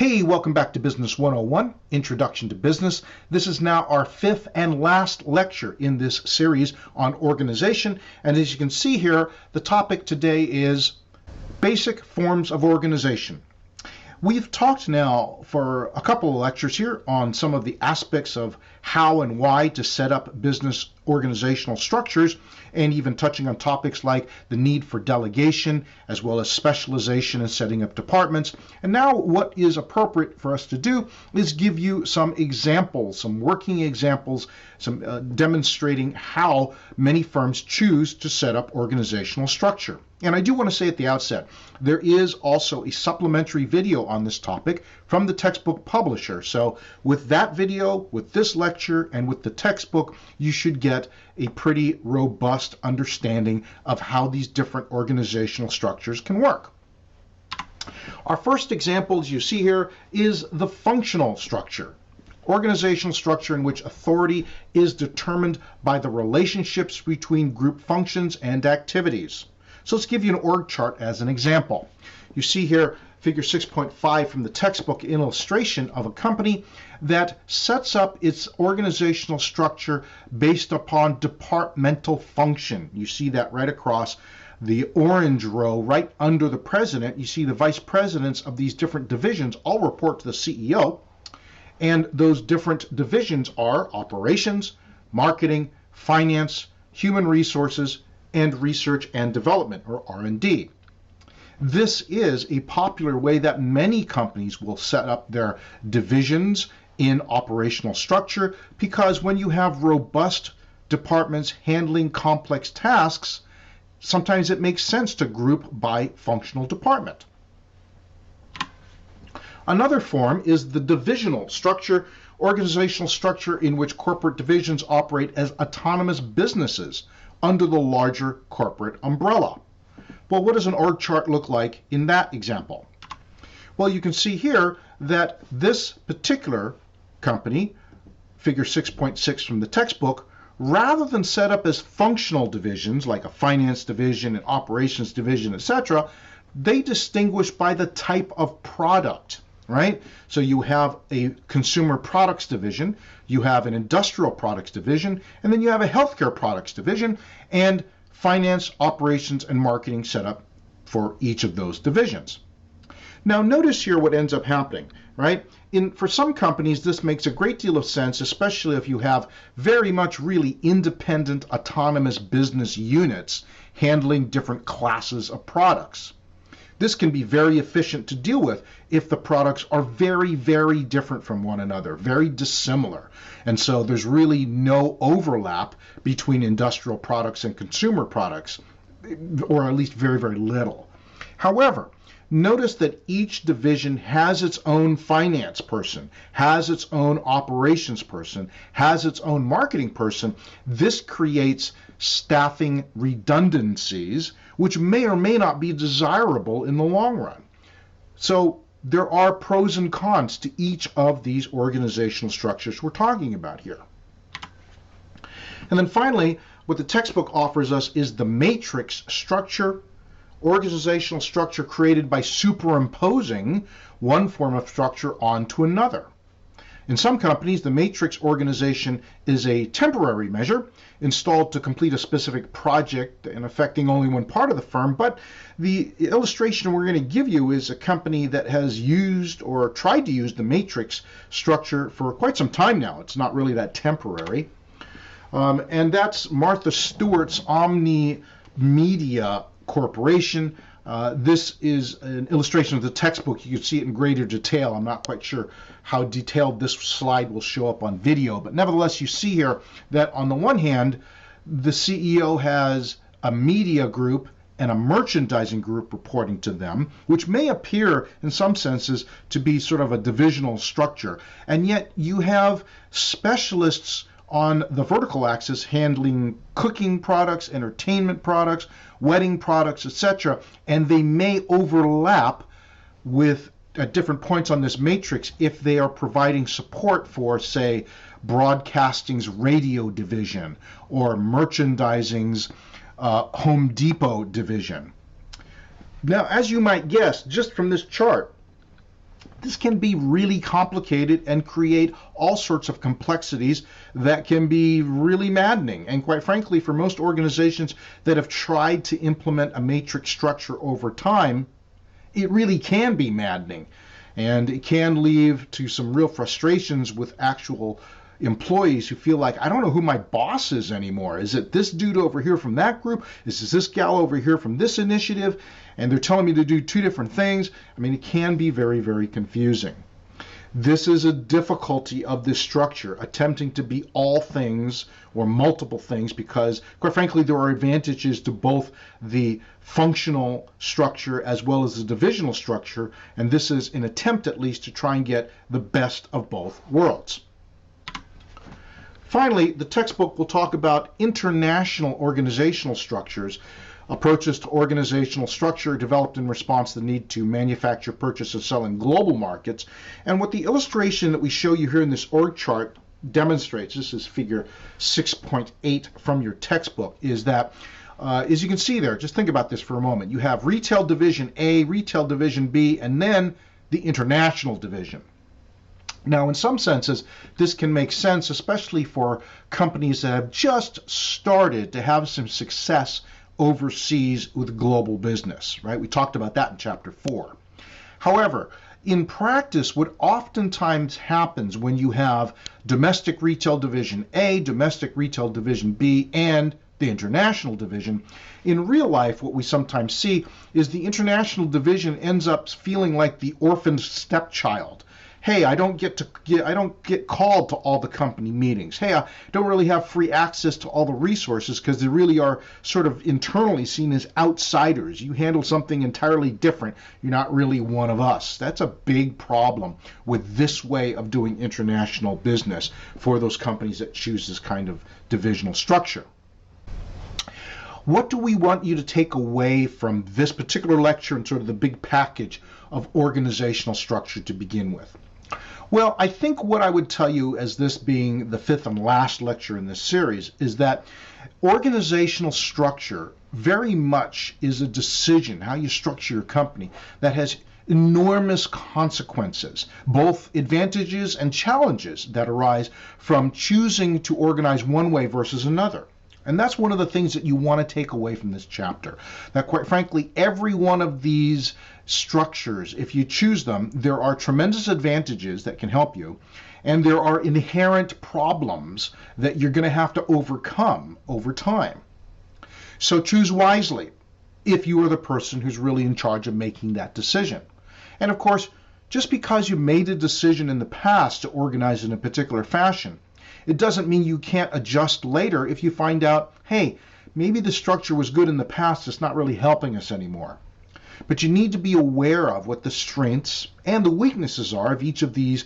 Hey, welcome back to Business 101, Introduction to Business. This is now our fifth and last lecture in this series on organization. And as you can see here, the topic today is basic forms of organization. We've talked now for a couple of lectures here on some of the aspects of how and why to set up business organizational structures, and even touching on topics like the need for delegation as well as specialization and setting up departments. And now what is appropriate for us to do is give you some examples, some working examples, some demonstrating how many firms choose to set up organizational structure. And I do want to say at the outset, there is also a supplementary video on this topic from the textbook publisher. So with that video, with this lecture, and with the textbook, you should get a pretty robust understanding of how these different organizational structures can work. Our first example, as you see here, is the functional structure. Organizational structure in which authority is determined by the relationships between group functions and activities. So let's give you an org chart as an example. You see here figure 6.5 from the textbook illustration of a company that sets up its organizational structure based upon departmental function. You see that right across the orange row right under the president. You see the vice presidents of these different divisions all report to the CEO. And those different divisions are operations, marketing, finance, human resources, and research and development, or R&D. This is a popular way that many companies will set up their divisions in operational structure, because when you have robust departments handling complex tasks, sometimes it makes sense to group by functional department. Another form is the divisional structure, organizational structure in which corporate divisions operate as autonomous businesses under the larger corporate umbrella. Well, what does an org chart look like in that example? Well, you can see here that this particular company, figure 6.6 from the textbook, rather than set up as functional divisions like a finance division, an operations division, etc., they distinguish by the type of product, right? So you have a consumer products division, you have an industrial products division, and then you have a healthcare products division, and finance, operations, and marketing set up for each of those divisions. Now notice here what ends up happening, right? For some companies, this makes a great deal of sense, especially if you have very much really independent, autonomous business units handling different classes of products. This can be very efficient to deal with if the products are very, very different from one another, very dissimilar. And so there's really no overlap between industrial products and consumer products, or at least very, very little. However, notice that each division has its own finance person, has its own operations person, has its own marketing person. This creates staffing redundancies, which may or may not be desirable in the long run. So there are pros and cons to each of these organizational structures we're talking about here. And then finally, what the textbook offers us is the matrix structure, organizational structure created by superimposing one form of structure onto another. In some companies, the matrix organization is a temporary measure installed to complete a specific project and affecting only one part of the firm, but the illustration we're going to give you is a company that has used or tried to use the matrix structure for quite some time now. It's not really that temporary. And that's Martha Stewart's Omni Media Corporation. This is an illustration of the textbook. You can see it in greater detail. I'm not quite sure how detailed this slide will show up on video, but nevertheless, you see here that on the one hand, the CEO has a media group and a merchandising group reporting to them, which may appear in some senses to be sort of a divisional structure. And yet you have specialists on the vertical axis handling cooking products, entertainment products, wedding products, etc., and they may overlap with at different points on this matrix if they are providing support for, say, broadcasting's radio division or merchandising's Home Depot division. Now, as you might guess, just from this chart, this can be really complicated and create all sorts of complexities that can be really maddening. And quite frankly, for most organizations that have tried to implement a matrix structure over time, it really can be maddening. And it can lead to some real frustrations with actual employees who feel like, I don't know who my boss is anymore. Is it this dude over here from that group? Is this gal over here from this initiative? And they're telling me to do two different things. I mean, it can be very, very confusing. This is a difficulty of this structure, attempting to be all things or multiple things, because quite frankly, there are advantages to both the functional structure as well as the divisional structure. And this is an attempt, at least, to try and get the best of both worlds. Finally, the textbook will talk about international organizational structures, approaches to organizational structure developed in response to the need to manufacture, purchase, and sell in global markets. And what the illustration that we show you here in this org chart demonstrates, this is figure 6.8 from your textbook, is that, as you can see there, just think about this for a moment. You have retail division A, retail division B, and then the international division. Now, in some senses, this can make sense, especially for companies that have just started to have some success overseas with global business, right? We talked about that in chapter 4. However, in practice, what oftentimes happens when you have domestic retail division A, domestic retail division B, and the international division, in real life, what we sometimes see is the international division ends up feeling like the orphaned stepchild. Hey, I don't get called to all the company meetings. Hey, I don't really have free access to all the resources because they really are sort of internally seen as outsiders. You handle something entirely different. You're not really one of us. That's a big problem with this way of doing international business for those companies that choose this kind of divisional structure. What do we want you to take away from this particular lecture and sort of the big package of organizational structure to begin with? Well, I think what I would tell you, as this being the fifth and last lecture in this series, is that organizational structure very much is a decision, how you structure your company, that has enormous consequences, both advantages and challenges that arise from choosing to organize one way versus another. And that's one of the things that you want to take away from this chapter. That quite frankly, every one of these structures, if you choose them, there are tremendous advantages that can help you, and there are inherent problems that you're going to have to overcome over time. So choose wisely if you are the person who's really in charge of making that decision. And of course, just because you made a decision in the past to organize in a particular fashion, it doesn't mean you can't adjust later if you find out, hey, maybe the structure was good in the past, it's not really helping us anymore. But you need to be aware of what the strengths and the weaknesses are of each of these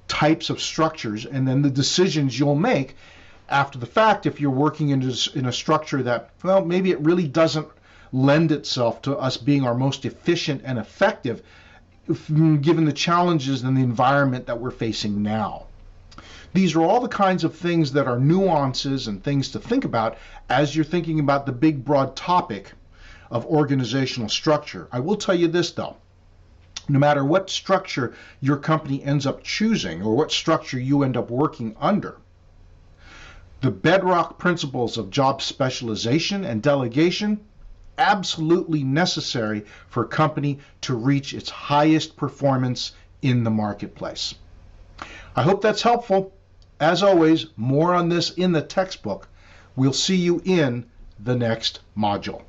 types of structures, and then the decisions you'll make after the fact if you're working in a structure that, well, maybe it really doesn't lend itself to us being our most efficient and effective given the challenges and the environment that we're facing now. These are all the kinds of things that are nuances and things to think about as you're thinking about the big, broad topic of organizational structure. I will tell you this, though. No matter what structure your company ends up choosing or what structure you end up working under, the bedrock principles of job specialization and delegation absolutely necessary for a company to reach its highest performance in the marketplace. I hope that's helpful. As always, more on this in the textbook. We'll see you in the next module.